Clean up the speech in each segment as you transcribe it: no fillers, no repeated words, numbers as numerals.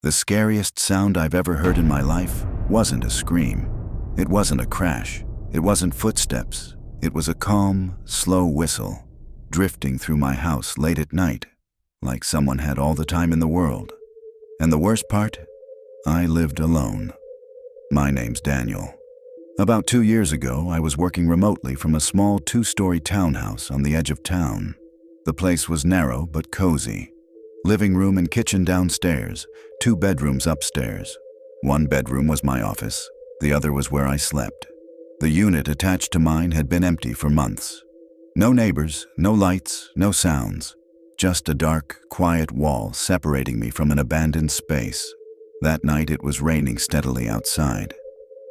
The scariest sound I've ever heard in my life wasn't a scream. It wasn't a crash. It wasn't footsteps. It was a calm, slow whistle, drifting through my house late at night, like someone had all the time in the world. And the worst part? I lived alone. My name's Daniel. About 2 years ago, I was working remotely from a small 2-story townhouse on the edge of town. The place was narrow but cozy. Living room and kitchen downstairs, 2 bedrooms upstairs. One bedroom was my office, the other was where I slept. The unit attached to mine had been empty for months. No neighbors, no lights, no sounds. Just a dark, quiet wall separating me from an abandoned space. That night it was raining steadily outside.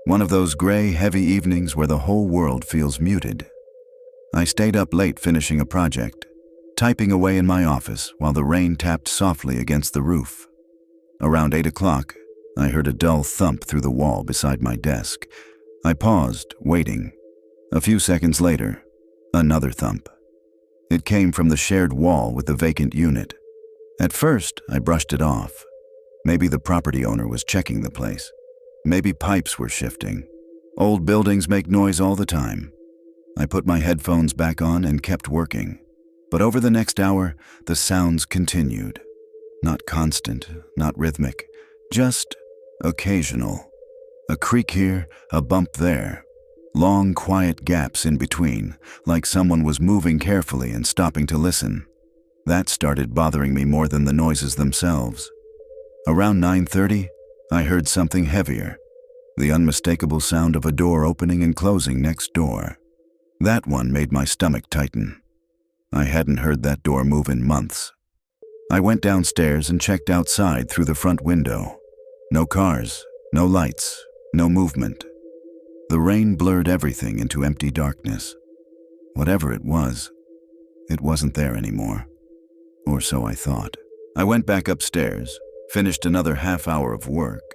One of those gray, heavy evenings where the whole world feels muted. I stayed up late finishing a project, typing away in my office while the rain tapped softly against the roof. Around 8 o'clock, I heard a dull thump through the wall beside my desk. I paused, waiting. A few seconds later, another thump. It came from the shared wall with the vacant unit. At first, I brushed it off. Maybe the property owner was checking the place. Maybe pipes were shifting. Old buildings make noise all the time. I put my headphones back on and kept working. But over the next hour, the sounds continued. Not constant, not rhythmic, just occasional. A creak here, a bump there. Long, quiet gaps in between, like someone was moving carefully and stopping to listen. That started bothering me more than the noises themselves. Around 9:30, I heard something heavier. The unmistakable sound of a door opening and closing next door. That one made my stomach tighten. I hadn't heard that door move in months. I went downstairs and checked outside through the front window. No cars, no lights, no movement. The rain blurred everything into empty darkness. Whatever it wasn't there anymore. Or so I thought. I went back upstairs, finished another half hour of work,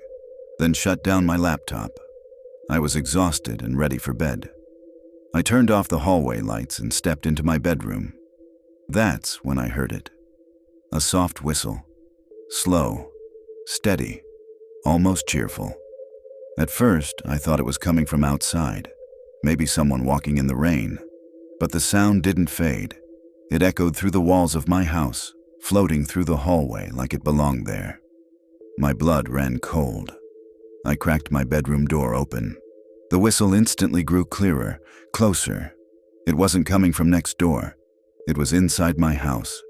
then shut down my laptop. I was exhausted and ready for bed. I turned off the hallway lights and stepped into my bedroom. That's when I heard it. A soft whistle. Slow, steady, almost cheerful. At first, I thought it was coming from outside, maybe someone walking in the rain. But the sound didn't fade. It echoed through the walls of my house, floating through the hallway like it belonged there. My blood ran cold. I cracked my bedroom door open. The whistle instantly grew clearer, closer. It wasn't coming from next door. It was inside my house.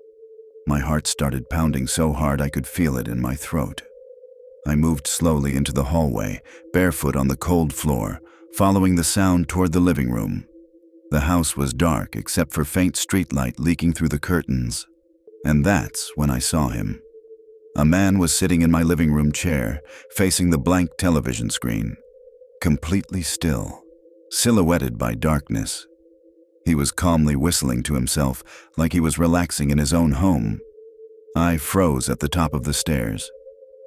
My heart started pounding so hard I could feel it in my throat. I moved slowly into the hallway, barefoot on the cold floor, following the sound toward the living room. The house was dark except for faint streetlight leaking through the curtains. And that's when I saw him. A man was sitting in my living room chair, facing the blank television screen, completely still, silhouetted by darkness. He was calmly whistling to himself, like he was relaxing in his own home. I froze at the top of the stairs.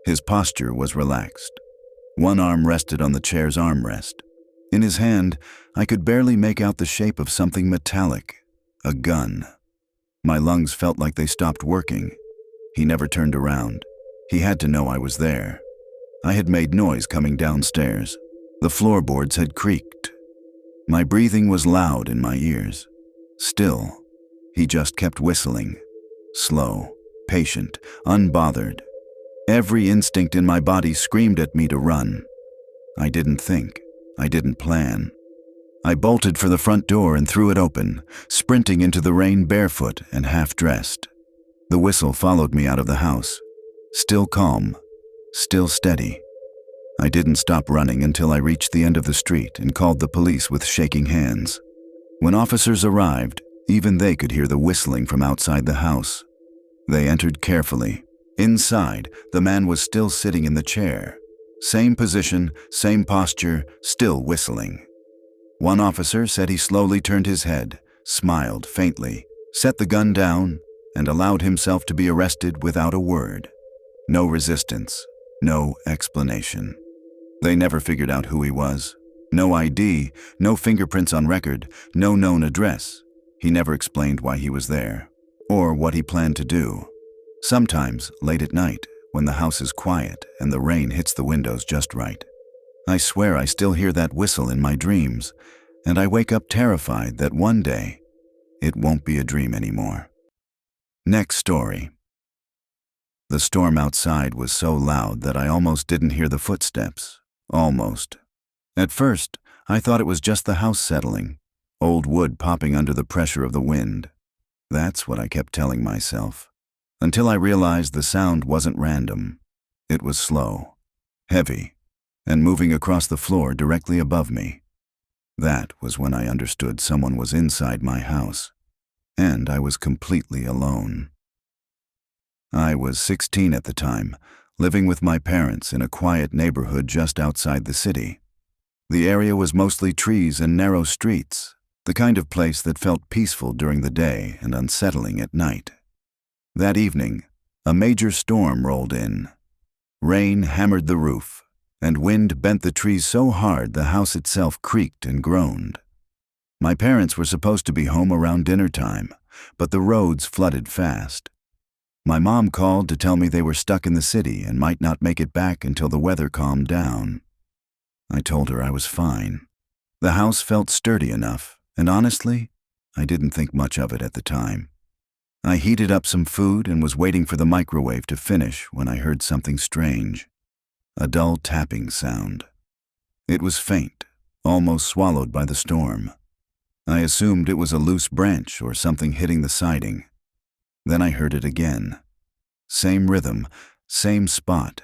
His posture was relaxed. One arm rested on the chair's armrest. In his hand, I could barely make out the shape of something metallic, a gun. My lungs felt like they stopped working. He never turned around. He had to know I was there. I had made noise coming downstairs. The floorboards had creaked. My breathing was loud in my ears. Still, he just kept whistling. Slow, patient, unbothered. Every instinct in my body screamed at me to run. I didn't think. I didn't plan. I bolted for the front door and threw it open, sprinting into the rain barefoot and half-dressed. The whistle followed me out of the house. Still calm, still steady. I didn't stop running until I reached the end of the street and called the police with shaking hands. When officers arrived, even they could hear the whistling from outside the house. They entered carefully. Inside, the man was still sitting in the chair. Same position, same posture, still whistling. One officer said he slowly turned his head, smiled faintly, set the gun down, and allowed himself to be arrested without a word. No resistance, no explanation. They never figured out who he was. No ID, no fingerprints on record, no known address. He never explained why he was there, or what he planned to do. Sometimes, late at night, when the house is quiet and the rain hits the windows just right. I swear I still hear that whistle in my dreams, and I wake up terrified that one day it won't be a dream anymore. Next story. The storm outside was so loud that I almost didn't hear the footsteps. Almost. At first, I thought it was just the house settling, old wood popping under the pressure of the wind. That's what I kept telling myself, until I realized the sound wasn't random. It was slow, heavy, and moving across the floor directly above me. That was when I understood someone was inside my house, and I was completely alone. I was 16 at the time, living with my parents in a quiet neighborhood just outside the city. The area was mostly trees and narrow streets, the kind of place that felt peaceful during the day and unsettling at night. That evening, a major storm rolled in. Rain hammered the roof, and wind bent the trees so hard the house itself creaked and groaned. My parents were supposed to be home around dinner time, but the roads flooded fast. My mom called to tell me they were stuck in the city and might not make it back until the weather calmed down. I told her I was fine. The house felt sturdy enough, and honestly, I didn't think much of it at the time. I heated up some food and was waiting for the microwave to finish when I heard something strange. A dull tapping sound. It was faint, almost swallowed by the storm. I assumed it was a loose branch or something hitting the siding. Then I heard it again. Same rhythm, same spot.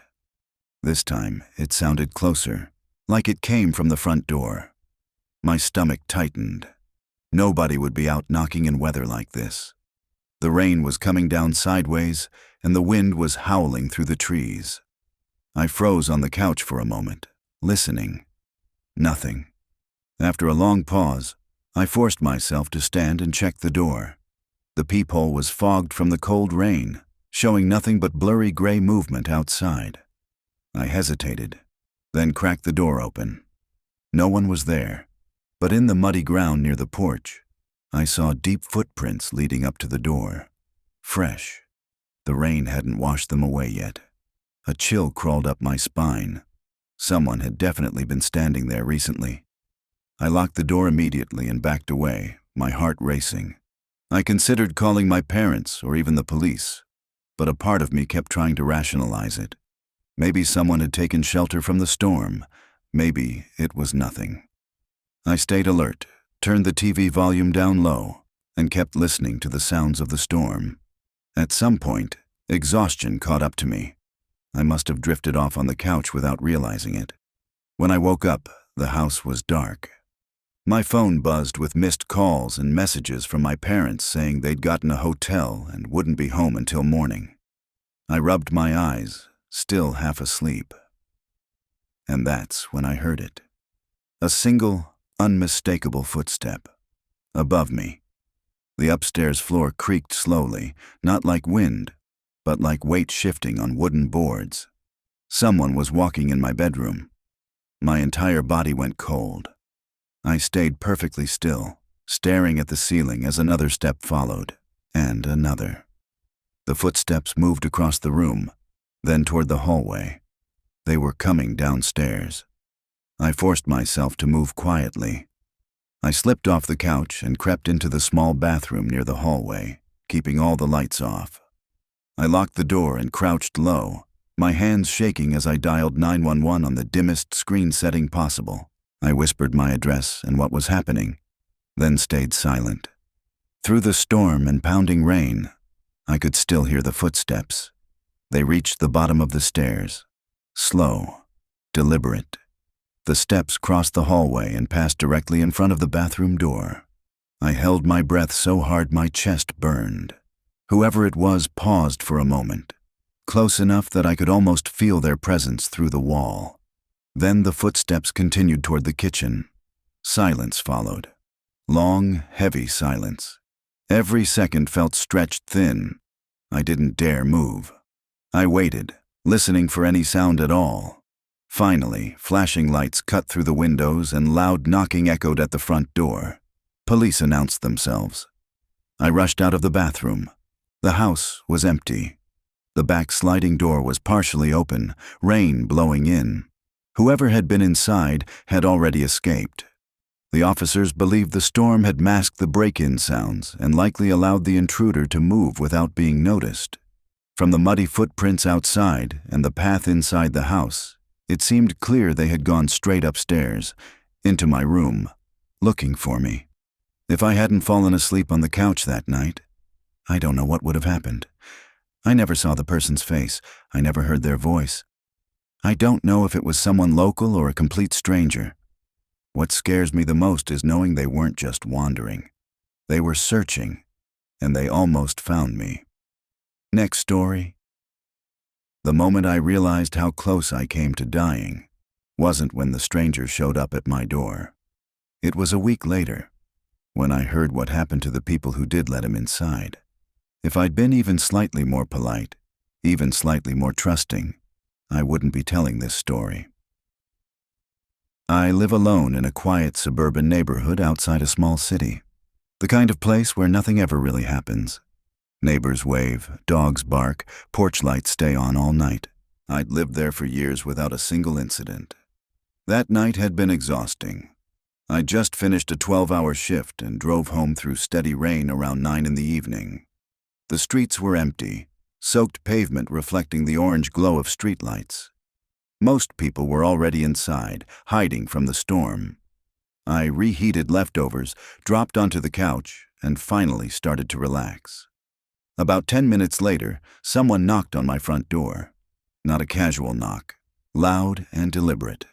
This time, it sounded closer, like it came from the front door. My stomach tightened. Nobody would be out knocking in weather like this. The rain was coming down sideways, and the wind was howling through the trees. I froze on the couch for a moment, listening. Nothing. After a long pause, I forced myself to stand and check the door. The peephole was fogged from the cold rain, showing nothing but blurry gray movement outside. I hesitated, then cracked the door open. No one was there, but in the muddy ground near the porch, I saw deep footprints leading up to the door. Fresh. The rain hadn't washed them away yet. A chill crawled up my spine. Someone had definitely been standing there recently. I locked the door immediately and backed away, my heart racing. I considered calling my parents or even the police, but a part of me kept trying to rationalize it. Maybe someone had taken shelter from the storm. Maybe it was nothing. I stayed alert, turned the TV volume down low, and kept listening to the sounds of the storm. At some point, exhaustion caught up to me. I must have drifted off on the couch without realizing it. When I woke up, the house was dark. My phone buzzed with missed calls and messages from my parents saying they'd gotten a hotel and wouldn't be home until morning. I rubbed my eyes, still half asleep. And that's when I heard it. A single, unmistakable footstep. Above me. The upstairs floor creaked slowly, not like wind, but like weight shifting on wooden boards. Someone was walking in my bedroom. My entire body went cold. I stayed perfectly still, staring at the ceiling as another step followed, and another. The footsteps moved across the room, then toward the hallway. They were coming downstairs. I forced myself to move quietly. I slipped off the couch and crept into the small bathroom near the hallway, keeping all the lights off. I locked the door and crouched low, my hands shaking as I dialed 911 on the dimmest screen setting possible. I whispered my address and what was happening, then stayed silent. Through the storm and pounding rain, I could still hear the footsteps. They reached the bottom of the stairs. Slow, deliberate. The steps crossed the hallway and passed directly in front of the bathroom door. I held my breath so hard my chest burned. Whoever it was paused for a moment, close enough that I could almost feel their presence through the wall. Then the footsteps continued toward the kitchen. Silence followed. Long, heavy silence. Every second felt stretched thin. I didn't dare move. I waited, listening for any sound at all. Finally, flashing lights cut through the windows and loud knocking echoed at the front door. Police announced themselves. I rushed out of the bathroom. The house was empty. The back sliding door was partially open, rain blowing in. Whoever had been inside had already escaped. The officers believed the storm had masked the break-in sounds and likely allowed the intruder to move without being noticed. From the muddy footprints outside and the path inside the house, it seemed clear they had gone straight upstairs, into my room, looking for me. If I hadn't fallen asleep on the couch that night, I don't know what would have happened. I never saw the person's face. I never heard their voice. I don't know if it was someone local or a complete stranger. What scares me the most is knowing they weren't just wandering. They were searching, and they almost found me. Next story. The moment I realized how close I came to dying wasn't when the stranger showed up at my door. It was a week later, when I heard what happened to the people who did let him inside. If I'd been even slightly more polite, even slightly more trusting, I wouldn't be telling this story. I live alone in a quiet suburban neighborhood outside a small city. The kind of place where nothing ever really happens. Neighbors wave, dogs bark, porch lights stay on all night. I'd lived there for years without a single incident. That night had been exhausting. I'd just finished a 12-hour shift and drove home through steady rain around 9 in the evening. The streets were empty, soaked pavement reflecting the orange glow of streetlights. Most people were already inside, hiding from the storm. I reheated leftovers, dropped onto the couch, and finally started to relax. About 10 minutes later, someone knocked on my front door. Not a casual knock, loud and deliberate.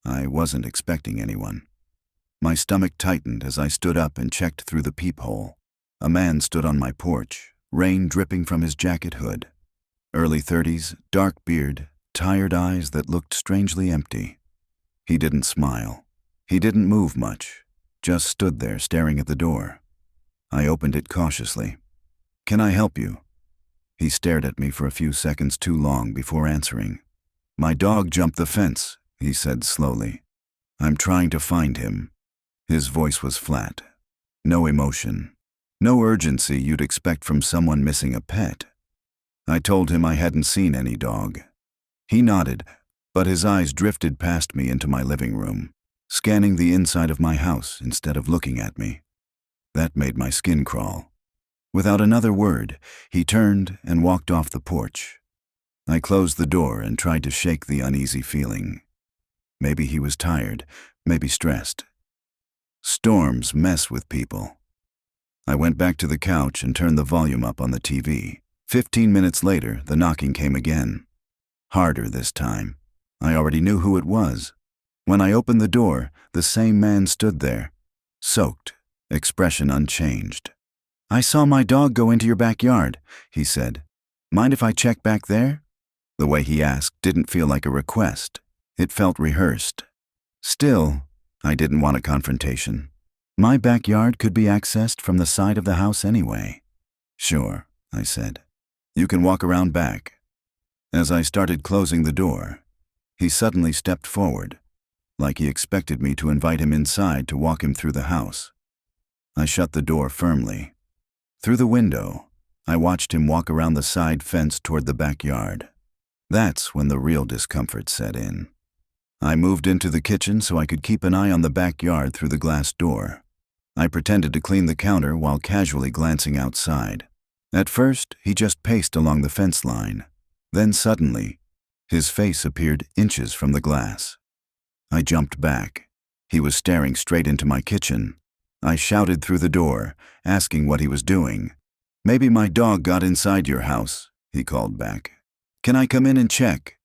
I wasn't expecting anyone. My stomach tightened as I stood up and checked through the peephole. A man stood on my porch, rain dripping from his jacket hood. Early 30s, dark beard, tired eyes that looked strangely empty. He didn't smile. He didn't move much, just stood there staring at the door. I opened it cautiously. "Can I help you?" He stared at me for a few seconds too long before answering. "My dog jumped the fence," he said slowly. "I'm trying to find him." His voice was flat. No emotion. No urgency you'd expect from someone missing a pet. I told him I hadn't seen any dog. He nodded, but his eyes drifted past me into my living room, scanning the inside of my house instead of looking at me. That made my skin crawl. Without another word, he turned and walked off the porch. I closed the door and tried to shake the uneasy feeling. Maybe he was tired, maybe stressed. Storms mess with people. I went back to the couch and turned the volume up on the TV. 15 minutes later, the knocking came again. Harder this time. I already knew who it was. When I opened the door, the same man stood there, soaked, expression unchanged. "I saw my dog go into your backyard," he said. "Mind if I check back there?" The way he asked didn't feel like a request. It felt rehearsed. Still, I didn't want a confrontation. My backyard could be accessed from the side of the house anyway. "Sure," I said. "You can walk around back." As I started closing the door, he suddenly stepped forward, like he expected me to invite him inside to walk him through the house. I shut the door firmly. Through the window, I watched him walk around the side fence toward the backyard. That's when the real discomfort set in. I moved into the kitchen so I could keep an eye on the backyard through the glass door. I pretended to clean the counter while casually glancing outside. At first, he just paced along the fence line. Then suddenly, his face appeared inches from the glass. I jumped back. He was staring straight into my kitchen. I shouted through the door, asking what he was doing. "Maybe my dog got inside your house," he called back. "Can I come in and check?"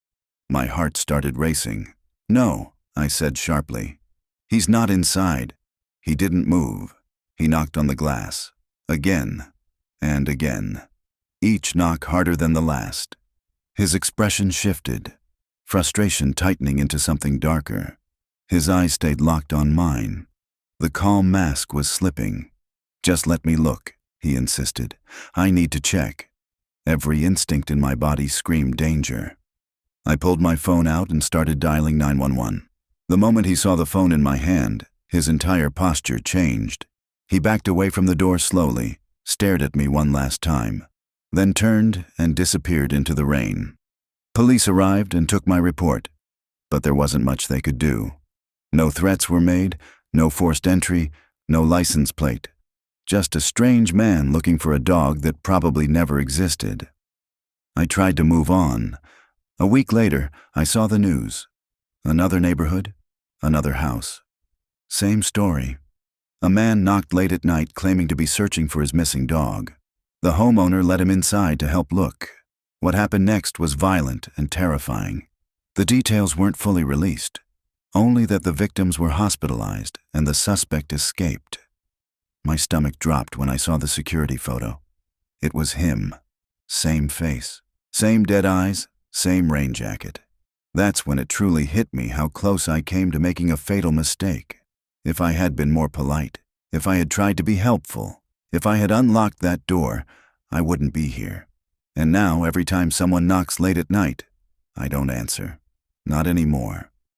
My heart started racing. "No," I said sharply. "He's not inside." He didn't move. He knocked on the glass. Again and again. Each knock harder than the last. His expression shifted, frustration tightening into something darker. His eyes stayed locked on mine. The calm mask was slipping. "Just let me look," he insisted. "I need to check." Every instinct in my body screamed danger. I pulled my phone out and started dialing 911. The moment he saw the phone in my hand, his entire posture changed. He backed away from the door slowly, stared at me one last time. then turned and disappeared into the rain. Police arrived and took my report, but there wasn't much they could do. No threats were made, no forced entry, no license plate. Just a strange man looking for a dog that probably never existed. I tried to move on. A week later, I saw the news. Another neighborhood, another house. Same story. A man knocked late at night claiming to be searching for his missing dog. The homeowner let him inside to help look. What happened next was violent and terrifying. The details weren't fully released, only that the victims were hospitalized and the suspect escaped. My stomach dropped when I saw the security photo. It was him. Same face, same dead eyes, same rain jacket. That's when it truly hit me how close I came to making a fatal mistake. If I had been more polite, if I had tried to be helpful, if I had unlocked that door, I wouldn't be here. And now, every time someone knocks late at night, I don't answer. Not anymore.